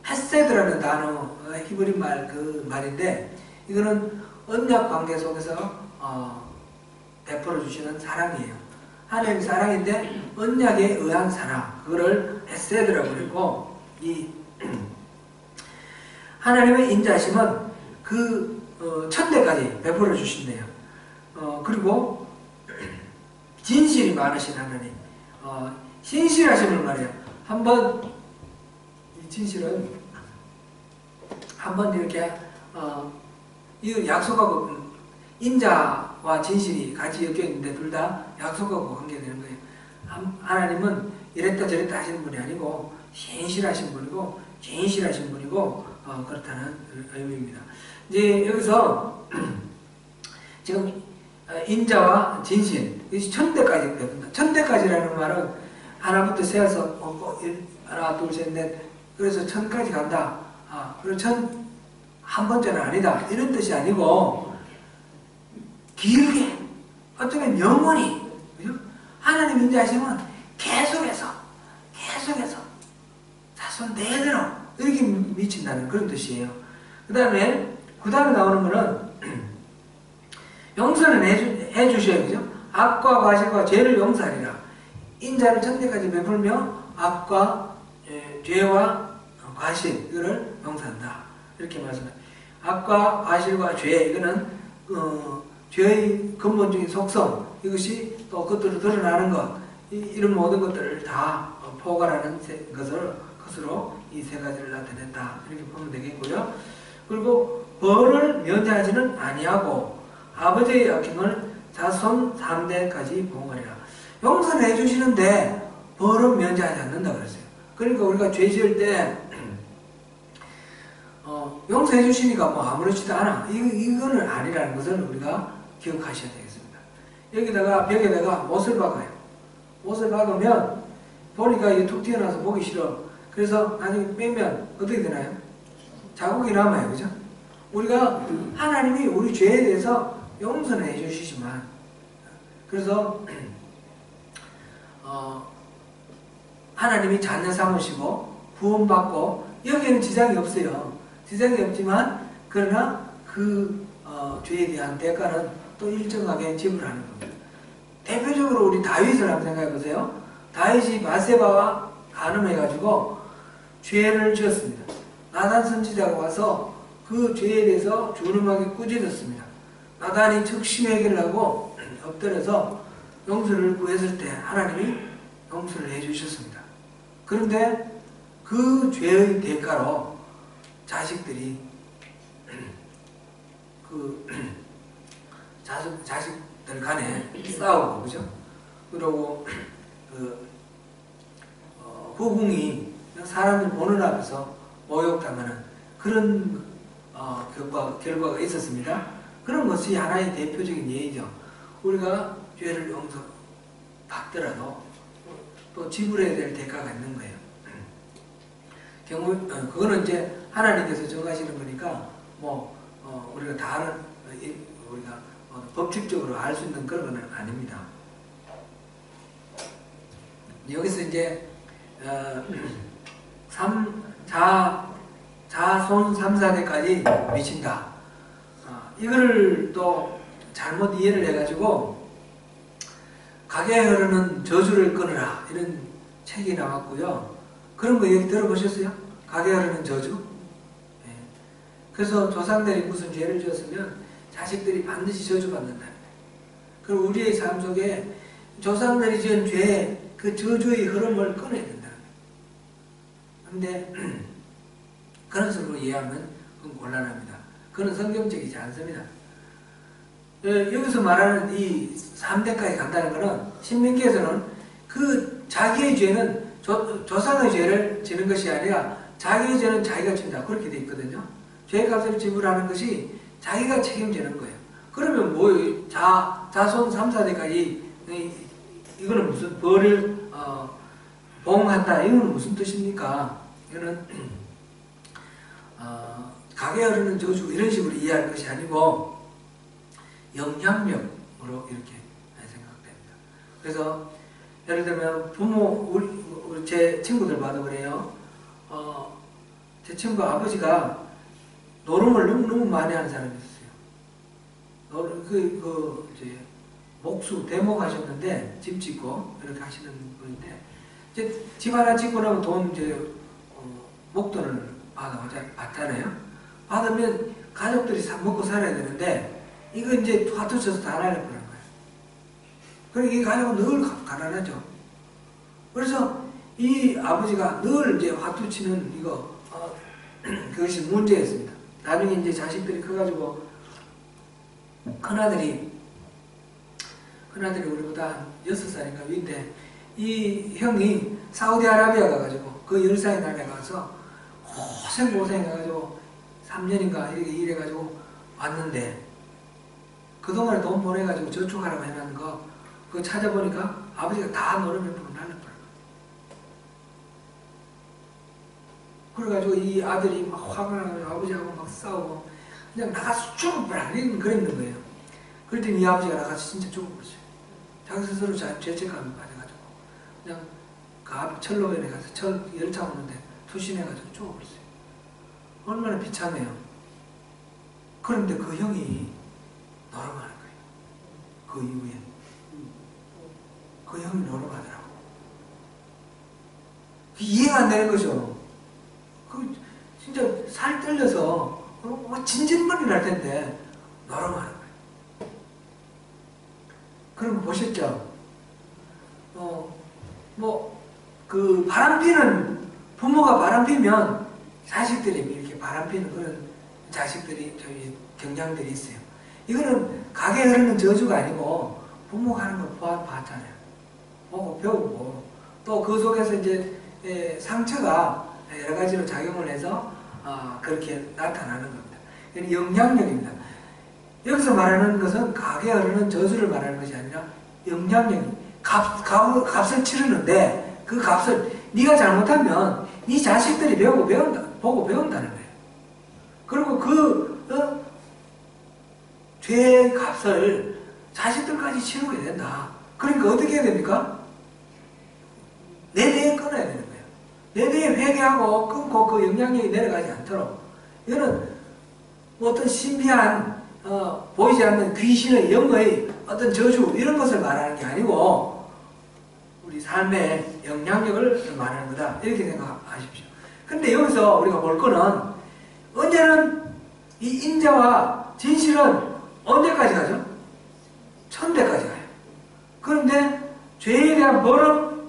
헤세드라는 단어, 히브리 말 그 말인데 이거는 언약 관계 속에서 베풀어 주시는 사랑이에요. 하나님의 사랑인데 언약에 의한 사랑, 그거를 헤세드라고 그랬고 이 하나님의 인자심은 그 천대까지 베풀어 주신대요. 그리고 진실이 많으신 하나님, 신실하심을 말해요. 한번 이 진실은 한번 이렇게 이 약속하고 인자와 진실이 같이 엮여 있는데 둘 다 약속하고 관계되는 거예요. 하나님은 이랬다 저랬다 하시는 분이 아니고 신실하신 분이고 진실하신 분이고 그렇다는 의미입니다. 이제 여기서 지금 인자와 진실, 천대까지 배운다. 천대까지라는 말은 하나부터 세어서 하나 둘 셋 넷 그래서 천까지 간다. 그리고 천 한 번째는 아니다. 이런 뜻이 아니고 길게 어쩌면 영원히, 그죠? 하나님 인자하시면 계속해서 자손 대대로 이렇게 미친다는 그런 뜻이에요. 그 다음에 나오는 거는 용서는 해주셔야 되죠. 악과 과실과 죄를 용서하리라. 인자를 천대까지 베풀며 악과 죄와 과실 이거를 용서한다. 이렇게 말씀합니다. 악과 과실과 죄 이거는 죄의 근본적인 속성 이것이 또 겉으로 드러나는 것 이런 모든 것들을 다 포괄하는 것으로 이 세 가지를 나타냈다. 이렇게 보면 되겠고요. 그리고 벌을 면제하지는 아니하고 아버지의 약행을 자손 3대까지 보응하리라. 용서를 해주시는데 벌은 면제하지 않는다 그랬어요. 그러니까 우리가 죄 지을 때 용서해 주시니까 뭐 아무렇지도 않아. 이거는 아니라는 것을 우리가 기억하셔야 되겠습니다. 여기다가 벽에다가 못을 박아요. 못을 박으면 보니까 이게 툭 튀어나와서 보기 싫어. 그래서 나중에 빼면 어떻게 되나요? 자국이 남아요. 그죠? 우리가 하나님이 우리 죄에 대해서 용서는 해주시지만 그래서 하나님이 자녀 삼으시고 구원받고 여기에는 지장이 없어요. 지장이 없지만 그러나 그 죄에 대한 대가는 또 일정하게 지불하는 겁니다. 대표적으로 우리 다윗을 한번 생각해 보세요. 다윗이 바세바와 간음해가지고 죄를 지었습니다. 나단 선지자가 와서 그 죄에 대해서 준엄하게 꾸짖었습니다. 나단이 즉시 회개를 하고 엎드려서 용서를 구했을 때 하나님이 용서를 해주셨습니다. 그런데 그 죄의 대가로 자식들이 자식들 간에 싸우고, 그죠? 그리고 후궁이 사람들 보는 앞에서 모욕당하는 그런 결과가 있었습니다. 그런 것이 하나의 대표적인 예이죠. 우리가 죄를 용서받더라도 또 지불해야 될 대가가 있는 거예요. 그거는 이제 하나님께서 정하시는 거니까 우리가 다른 우리가 법칙적으로 알 수 있는 그런 건 아닙니다. 여기서 이제 자손 3, 4대까지 미친다. 이걸 또 잘못 이해를 해가지고 가게 흐르는 저주를 끊으라 이런 책이 나왔고요. 그런 거 여기 들어보셨어요? 가게 흐르는 저주? 네. 그래서 조상들이 무슨 죄를 지었으면 자식들이 반드시 저주받는다. 그리고 우리의 삶 속에 조상들이 지은 죄, 그 저주의 흐름을 끊어야 된다. 근데 그런 식으로 이해하면 그건 곤란합니다. 그건 성경적이지 않습니다. 여기서 말하는 이 3대까지 간다는 것은 신명기에서는 그 자기의 죄는 조상의 죄를 지는 것이 아니라 자기의 죄는 자기가 진다. 그렇게 돼 있거든요. 죄값을 지불하는 것이 자기가 책임지는 거예요. 그러면 뭐 자손 3, 4대까지 이거는 무슨 벌을 보응한다. 이거는 무슨 뜻입니까? 이거는 가게 흐르는 저주 이런 식으로 이해할 것이 아니고 영향력으로 이렇게 생각됩니다. 그래서 예를 들면 부모 우리 제 친구들 봐도 그래요. 제 친구 아버지가 노름을 너무 많이 하는 사람이 있었어요. 이제 목수 대목하셨는데 집 짓고 이렇게 하시는 분인데 이제 집 하나 짓고 나면 돈 이제 목돈을 받잖아요. 받으면 가족들이 먹고 살아야 되는데 이거 이제 화투 쳐서 다 날려버리는 거예요. 그러니까 이 가족은 늘 가난하죠. 그래서 이 아버지가 늘 이제 화투 치는 이거 그것이 문제였습니다. 나중에 이제 자식들이 커가지고 큰아들이 우리보다 한 6살인가 위인데 이 형이 사우디아라비아 가가지고 그 10살의 날에 가서 고생해가지고 3년인가 이렇게 일해가지고 왔는데 그동안에 돈 보내가지고 저축하라고 해놓은 거 그거 찾아보니까 아버지가 다 노름에 불어 날려버린 거예요. 그래가지고 이 아들이 막 화가 나가지고 아버지하고 막 싸우고 그냥 나가서 죽어버려 그랬는 거예요. 그랬더니 이 아버지가 나가서 진짜 죽어버렸어요. 자기 스스로 죄책감이 빠져가지고 그냥 그 철로변에 가서 철 열차 오는데 투신해가지고 죽어버렸어요. 얼마나 비참해요. 그런데 그 형이 노름하는 거예요. 그 이후에 그 형이 노름하더라고. 이해가 안 되는 거죠. 그 진짜 살 떨려서 진진머리 날 텐데 노름하는 거예요. 그런 거 보셨죠? 그 바람피는 부모가 바람피면 자식들이 이렇게 바람피는 그런 자식들이 저희 경향들이 있어요. 이거는 가게 흐르는 저주가 아니고 부모가 하는 걸 봤잖아요. 보고 배우고 또 그 속에서 이제 상처가 여러 가지로 작용을 해서 그렇게 나타나는 겁니다. 이건 영향력입니다. 여기서 말하는 것은 가게 흐르는 저주를 말하는 것이 아니라 영향력이 값을 치르는데 그 값을 네가 잘못하면 네 자식들이 보고 배운다는 거예요. 그리고 그 죄의 값을 자식들까지 치르게 된다. 그러니까 어떻게 해야 됩니까? 내 대에 끊어야 되는 거예요. 내 대에 회개하고 끊고 그 영향력이 내려가지 않도록. 이거는 어떤 신비한 보이지 않는 귀신의 영의 어떤 저주 이런 것을 말하는 게 아니고 우리 삶의 영향력을 말하는 거다. 이렇게 생각하십시오. 근데 여기서 우리가 볼 거는 언제는 이 인자와 진실은 언제까지 가죠? 천대까지 가요. 그런데 죄에 대한 벌은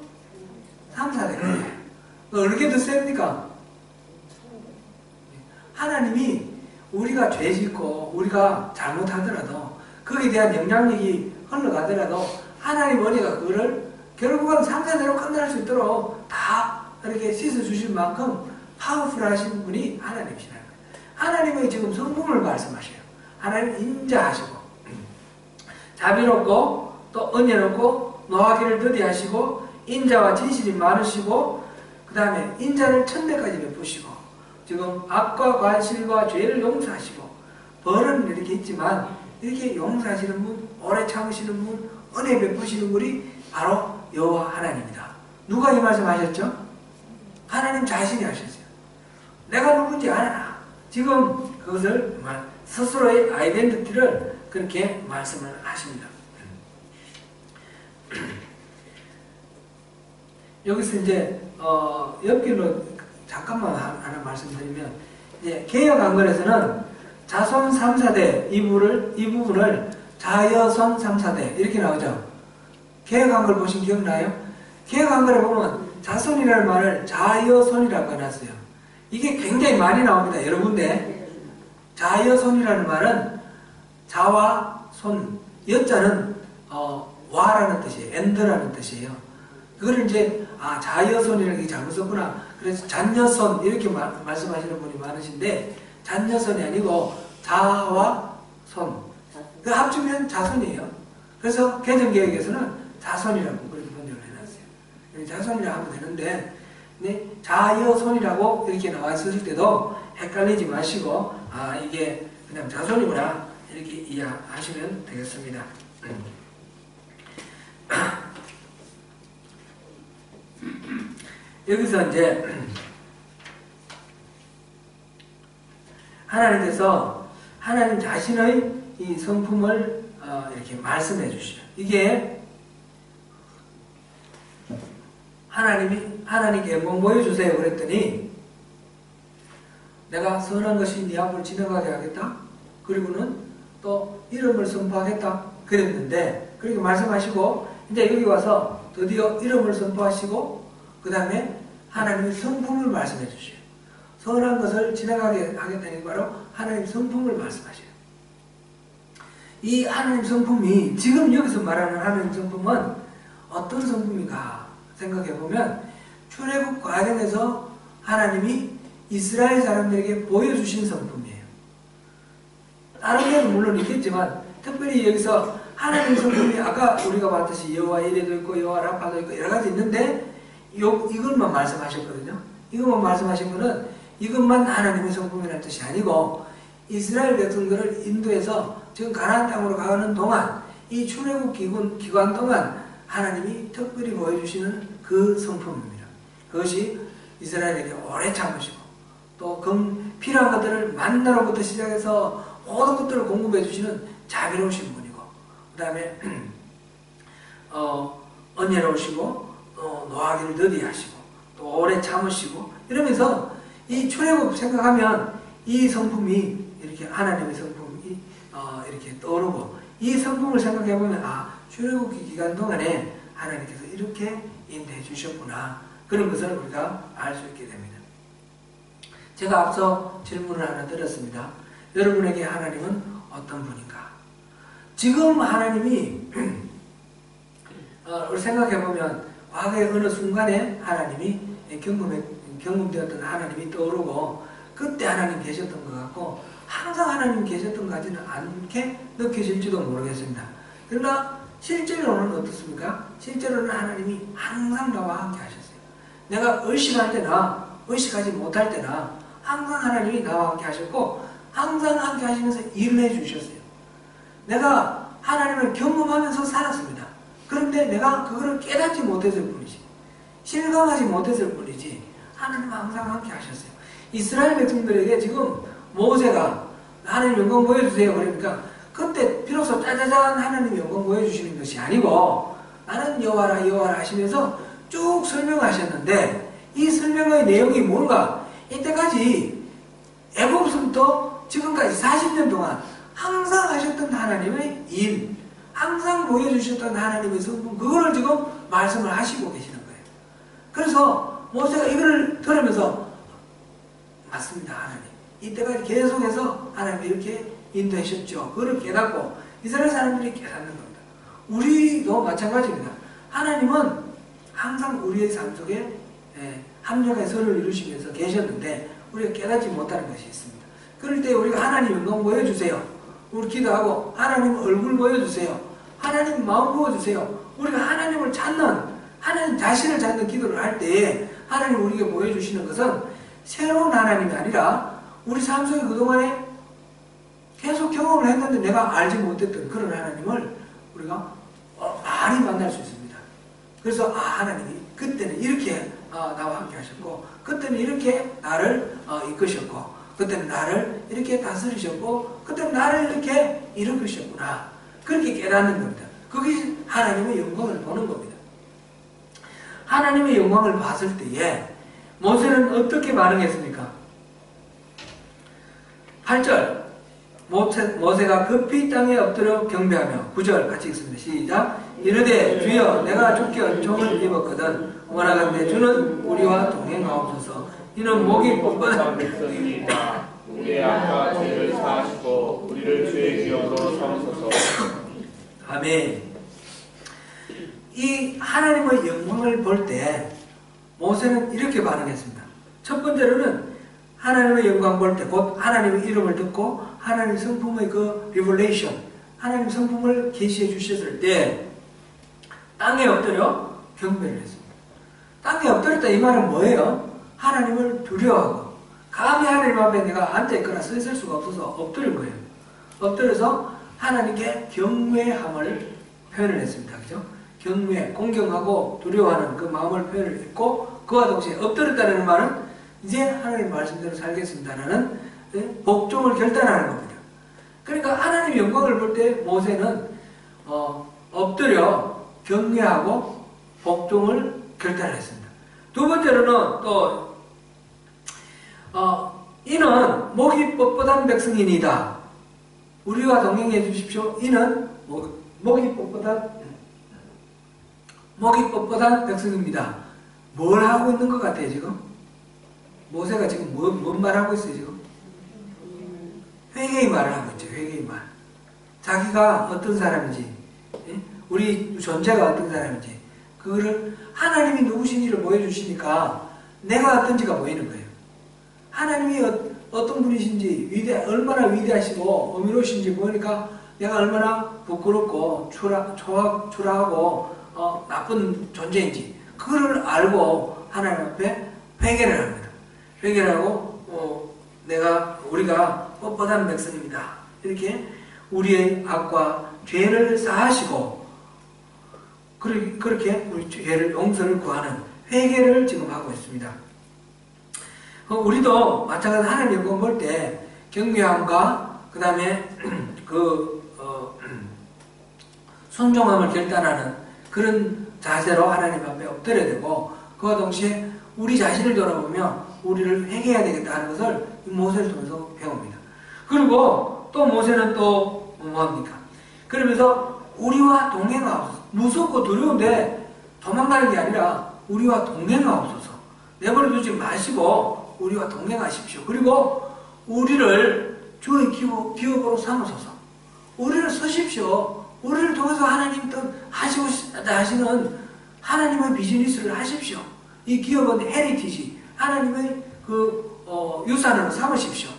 3, 4대까지 가요. 어떻게 더 셉니까? 하나님이 우리가 죄 짓고 우리가 잘못하더라도 거기에 대한 영향력이 흘러가더라도 하나님 어디가 그거를 결국은 3, 4대로 끝날 수 있도록 다 이렇게 씻어주실 만큼 파워풀하신 분이 하나님이시라는 거예요. 하나님의 지금 성품을 말씀하셔요. 하나님 인자하시고 자비롭고 또 은혜롭고 노하기를 더디하시고 인자와 진실이 많으시고 그 다음에 인자를 천대까지 베푸시고 지금 악과 과실과 죄를 용서하시고 벌은 이렇게 있지만 이렇게 용서하시는 분, 오래 참으시는 분, 은혜 베푸시는 분이 바로 여호와 하나님이다. 누가 이 말씀하셨죠? 하나님 자신이 하셨어요. 내가 누군지 알아라. 지금 그것을 스스로의 아이덴티티를 그렇게 말씀을 하십니다. 여기서 이제 옆길로 잠깐만 하나 말씀드리면 이제 개혁 안건에서는 자손 3, 4대 이 부분을 자여손 3사대 이렇게 나오죠. 개혁한글 보신 기억나요? 개혁한글에 보면 자손이라는 말을 자여손이라고 해놨어요. 이게 굉장히 많이 나옵니다. 여러 군데. 자여손이라는 말은 자와 손, 여자는 와라는 뜻이에요. 엔드라는 뜻이에요. 그걸 이제 자여손이라는 게 잘못 썼구나. 그래서 잔여손 이렇게 말씀하시는 분이 많으신데 잔여손이 아니고 자와 손. 그 합치면 자손이에요. 그래서 개정개혁에서는 자손이라고 그렇게 번역을 해놨어요. 자손이라고 하면 되는데 자여손이라고 이렇게 나와 있을 때도 헷갈리지 마시고 이게 그냥 자손이구나 이렇게 이해하시면 되겠습니다. 여기서 이제 하나님께서 하나님 자신의 이 성품을 이렇게 말씀해 주시죠. 이게 하나님께 영광 보여주세요 그랬더니 내가 선한 것이 네 앞을 지나가게 하겠다. 그리고는 또 이름을 선포하겠다 그랬는데 그렇게 말씀하시고 이제 여기 와서 드디어 이름을 선포하시고 그 다음에 하나님의 성품을 말씀해 주셔요. 선한 것을 지나가게 하겠다는 게 바로 하나님 성품을 말씀하셔요. 이 하나님 성품이 지금 여기서 말하는 하나님 성품은 어떤 성품인가 생각해보면 출애굽 과정에서 하나님이 이스라엘 사람들에게 보여주신 성품이에요. 다른 데는 물론 있겠지만 특별히 여기서 하나님 성품이 아까 우리가 봤듯이 여호와 이레도 있고 여호와 라파도 있고 여러 가지 있는데 이것만 말씀하셨거든요. 이것만 말씀하신 거는 이것만 하나님의 성품이라는 뜻이 아니고 이스라엘 백성들을 인도해서 지금 가나안 땅으로 가는 동안 이 출애굽 기간 동안 하나님이 특별히 보여주시는 그 성품입니다. 그것이 이스라엘에게 오래 참으시고 또 필요한 것들을 만나로부터 시작해서 모든 것들을 공급해 주시는 자비로우신 분이고 그 다음에 은혜로우시고 노하기를 더디 하시고 또 오래 참으시고 이러면서 이 출애굽 생각하면 이 성품이 이렇게 하나님의 성품이 이렇게 떠오르고 이 성품을 생각해보면 출애굽 기간 동안에 하나님께서 이렇게 인도해 주셨구나 그런 것을 우리가 알 수 있게 됩니다. 제가 앞서 질문을 하나 드렸습니다. 여러분에게 하나님은 어떤 분인가? 지금 하나님이 생각해보면 과거의 어느 순간에 하나님이 경험되었던 하나님이 떠오르고 그때 하나님 계셨던 것 같고 항상 하나님 계셨던 것 같지는 않게 느껴질지도 모르겠습니다. 그러나 실제로는 어떻습니까? 실제로는 하나님이 항상 나와 함께 하셨어요. 내가 의식할 때나 의식하지 못할 때나 항상 하나님이 나와 함께 하셨고 항상 함께 하시면서 일을 해주셨어요. 내가 하나님을 경험하면서 살았습니다. 그런데 내가 그거를 깨닫지 못했을 뿐이지 실감하지 못했을 뿐이지 하나님은 항상 함께 하셨어요. 이스라엘 백성들에게 지금 모세가 하나님 영광 보여주세요 그러니까 그때 비로소 짜자잔 하나님 영광 보여주시는 것이 아니고 나는 여호와라 여호와라 하시면서 쭉 설명하셨는데 이 설명의 내용이 뭔가 이때까지 애굽에서부터 지금까지 40년 동안 항상 하셨던 하나님의 일 항상 보여주셨던 하나님의 성품 그거를 지금 말씀을 하시고 계시는 거예요. 그래서 모세가 이걸 들으면서 맞습니다 하나님 이때까지 계속해서 하나님이 이렇게 인도하셨죠. 그걸 깨닫고 이스라엘 사람들이 깨닫는 겁니다. 우리도 마찬가지입니다. 하나님은 항상 우리의 삶 속에 합력의 선을 이루시면서 계셨는데 우리가 깨닫지 못하는 것이 있습니다. 그럴 때 우리가 하나님 영광 보여주세요. 우리 기도하고 하나님 얼굴 보여주세요. 하나님 마음 보여주세요. 우리가 하나님을 찾는 하나님 자신을 찾는 기도를 할 때에 하나님 우리에게 보여주시는 것은 새로운 하나님이 아니라 우리 삶 속에 그동안에 계속 경험을 했는데 내가 알지 못했던 그런 하나님을 우리가 많이 만날 수 있습니다. 그래서 하나님이 그때는 이렇게 나와 함께 하셨고 그때는 이렇게 나를 이끄셨고 그때는 나를 이렇게 다스리셨고 그때는 나를 이렇게 이끌으셨구나 그렇게 깨닫는 겁니다. 그게 하나님의 영광을 보는 겁니다. 하나님의 영광을 봤을 때에 모세는 어떻게 반응했습니까? 8절 모세가 급히 땅에 엎드려 경배하며 9절 같이 읽습니다. 시작. 이르되 주여 내가 주께 은총을 입었거든 원하건대 주는 우리와 동행하옵소서. 이는 목이 뻣뻣한 백성이니이다. 우리의 악과 죄를 사하시고 우리를 주의 기업으로 삼으소서. 아멘. 이 하나님의 영광을 볼 때 모세는 이렇게 반응했습니다. 첫 번째로는 하나님의 영광 볼 때 곧 하나님의 이름을 듣고 하나님 성품의 그 리블레이션, 하나님 성품을 계시해 주셨을 때 땅에 엎드려 경배를 했습니다. 땅에 엎드렸다 이 말은 뭐예요? 하나님을 두려워하고 감히 하나님 앞에 내가 앉아있거나 서 있을 수가 없어서 엎드린 거예요. 엎드려서 하나님께 경외함을 표현을 했습니다. 그죠? 경외, 공경하고 두려워하는 그 마음을 표현을 했고 그와 동시에 엎드렸다는 말은 이제 하나님 말씀대로 살겠습니다라는 복종을 결단하는 겁니다. 그러니까 하나님의 영광을 볼 때 모세는 엎드려 경외하고 복종을 결단을 했습니다. 두 번째로는 또 이는 목이 뻣뻣한 백성이니이다. 우리와 동행해 주십시오. 이는 목이 뻣뻣한 백성입니다. 뭘 하고 있는 것 같아요 지금? 모세가 지금 뭔 말하고 있어요 지금? 회개의 말을 하고 있죠. 회개의 말. 자기가 어떤 사람인지, 우리 존재가 어떤 사람인지 그거를 하나님이 누구신지를 보여주시니까 내가 어떤지가 보이는 거예요. 하나님이 어떤 분이신지 얼마나 위대하시고 어미로우신지 보니까 내가 얼마나 부끄럽고 초라하고 나쁜 존재인지 그거를 알고 하나님 앞에 회개를 합니다. 회개를 하고 우리가 뻣뻣한 백성입니다. 이렇게 우리의 악과 죄를 사하시고 그렇게 우리 죄를 용서를 구하는 회개를 지금 하고 있습니다. 우리도 마찬가지로 하나님 영광 볼 때 경외함과 그 다음에 순종함을 결단하는 그런 자세로 하나님 앞에 엎드려야 되고 그와 동시에 우리 자신을 돌아보며 우리를 회개해야 되겠다 하는 것을 모세를 통해서 배웁니다. 그리고 또 모세는 또 뭐합니까? 그러면서 우리와 동행하옵소서. 무섭고 두려운데 도망가는 게 아니라 우리와 동행하옵소서. 내버려 두지 마시고 우리와 동행하십시오. 그리고 우리를 주의 기업으로 삼으소서. 우리를 쓰십시오. 우리를 통해서 하나님 뜻 하시는 하나님의 비즈니스를 하십시오. 이 기업은 헤리티지, 하나님의 유산으로 삼으십시오.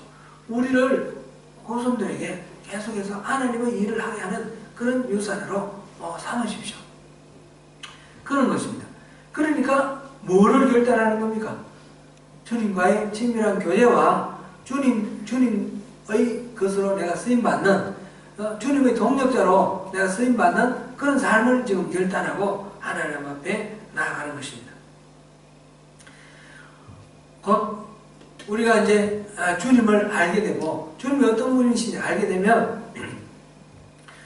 우리를 후손들에게 계속해서 하나님의 일을 하게 하는 그런 유산으로 삼으십시오. 그런 것입니다. 그러니까 뭐를 결단하는 겁니까? 주님과의 친밀한 교제와 주님의 것으로 내가 쓰임받는 주님의 동력자로 내가 쓰임받는 그런 삶을 지금 결단하고 하나님 앞에 나아가는 것입니다. 곧 우리가 이제 주님을 알게 되고 주님이 어떤 분이신지 알게 되면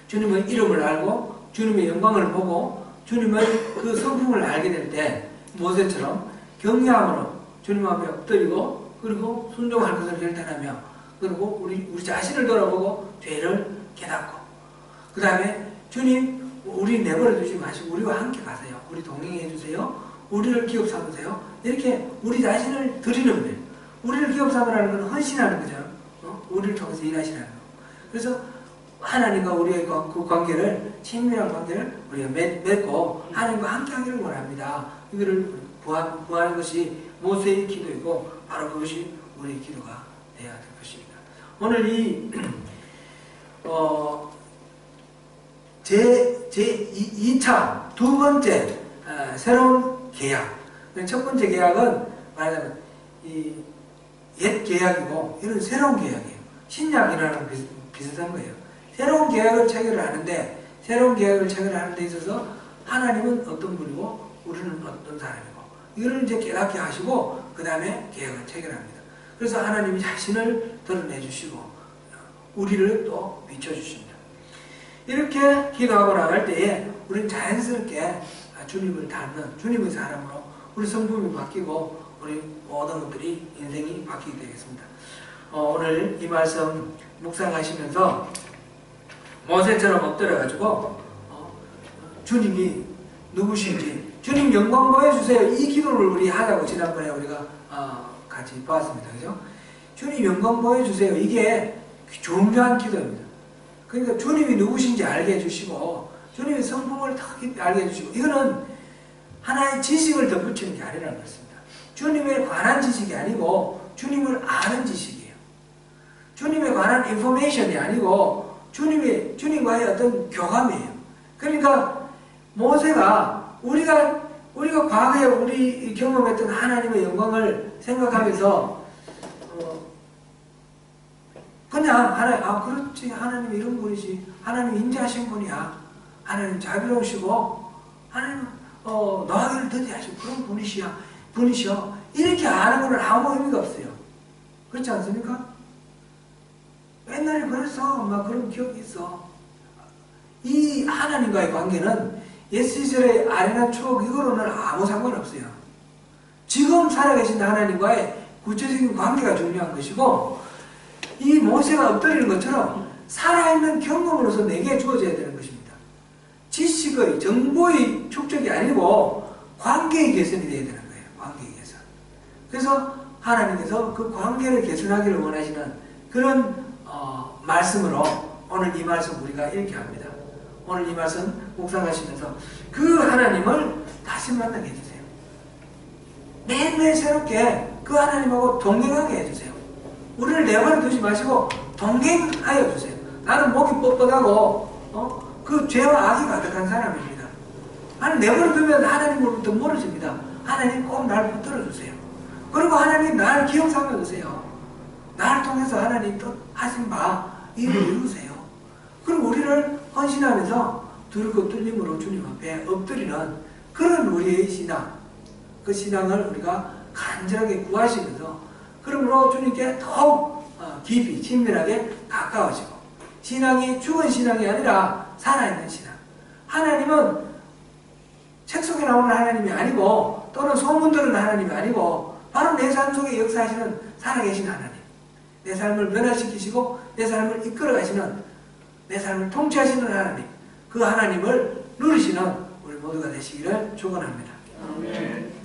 주님의 이름을 알고 주님의 영광을 보고 주님의 그 성품을 알게 될 때 모세처럼 경외함으로 주님 앞에 엎드리고 그리고 순종할 것을 결단하며 그리고 우리 자신을 돌아보고 죄를 깨닫고 그 다음에 주님 우리 내버려 두지 마시고 우리와 함께 가세요. 우리 동행해 주세요. 우리를 기업 삼으세요. 이렇게 우리 자신을 드리는 거예요. 우리를 기업 삼으라는 건 헌신하는 거죠. 우리를 통해서 일하시라는 거. 그래서 하나님과 우리의 그 관계를 친밀한 관계를 우리가 맺고 하나님과 함께 하기를 원합니다. 이거를 구하는 것이 모세의 기도이고 바로 그것이 우리의 기도가 되어야 될 것입니다. 오늘 이 제2차 두 번째 새로운 계약. 첫 번째 계약은 말하자면 옛 계약이고 이런 새로운 계약이에요. 신약이라는 비슷한 거예요. 새로운 계약을 체결하는데 새로운 계약을 체결하는 데 있어서 하나님은 어떤 분이고 우리는 어떤 사람이고 이걸 이제 깨닫게 하시고 그 다음에 계약을 체결합니다. 그래서 하나님이 자신을 드러내 주시고 우리를 또 비춰주십니다. 이렇게 기도하고 나갈 때에 우리는 자연스럽게 주님을 닮는 주님의 사람으로 우리 성품이 바뀌고 우리 모든 것들이 인생이 바뀌게 되겠습니다. 오늘 이 말씀 묵상하시면서 모세처럼 엎드려가지고 주님이 누구신지 주님 영광 보여주세요. 이 기도를 우리 하자고 지난번에 우리가 같이 봤습니다. 그죠? 주님 영광 보여주세요. 이게 중요한 기도입니다. 그러니까 주님이 누구신지 알게 해주시고 주님의 성품을 더 깊이 알게 해주시고 이거는 하나의 지식을 덧붙이는 게 아니라는 것입니다. 주님에 관한 지식이 아니고 주님을 아는 지식이에요. 주님에 관한 인포메이션이 아니고 주님과의 어떤 교감이에요. 그러니까 모세가 우리가 과거에 우리 경험했던 하나님의 영광을 생각하면서 그냥 그렇지 하나님 이런 분이지 하나님 인자하신 분이야 하나님 자비로우시고 하나님 노하기를 더디하시고 그런 분이시여 이렇게 아는 것은 아무 의미가 없어요. 그렇지 않습니까? 옛날에 그래서 막 그런 기억이 있어. 이 하나님과의 관계는 옛 시절의 아련한 추억 이거로는 아무 상관없어요. 지금 살아계신 하나님과의 구체적인 관계가 중요한 것이고 이 모세가 엎드리는 것처럼 살아있는 경험으로서 내게 주어져야 되는 것입니다. 지식의 정보의 축적이 아니고 관계의 개선이 되어야 되는 거예요. 관계의 개선. 그래서 하나님께서 그 관계를 개선하기를 원하시는 그런 말씀으로 오늘 이 말씀 우리가 읽게 합니다. 오늘 이 말씀 묵상하시면서 그 하나님을 다시 만나게 해주세요. 매일매일 새롭게 그 하나님하고 동행하게 해주세요. 우리를 내버려 두지 마시고 동행하여 주세요. 나는 목이 뻣뻣하고 그 죄와 악이 가득한 사람입니다. 나는 내버려 두면 하나님으로부터 멀어집니다. 하나님 꼭 날 붙들어 주세요. 그리고 하나님 나를 기억 삼아 주세요. 나를 통해서 하나님 또 하신 바 일을 이루세요. 그리고 우리를 헌신하면서 두렵고 뚫림으로 주님 앞에 엎드리는 그런 우리의 신앙, 그 신앙을 우리가 간절하게 구하시면서 그러므로 주님께 더욱 깊이 친밀하게 가까워지고 신앙이 죽은 신앙이 아니라 살아있는 신앙. 하나님은 책 속에 나오는 하나님이 아니고 또는 소문 들은 하나님이 아니고 바로 내 삶 속에 역사하시는 살아계신 하나님. 내 삶을 변화시키시고 내 삶을 이끌어가시는 내 삶을 통치하시는 하나님. 그 하나님을 누리시는 우리 모두가 되시기를 축원합니다. 아멘.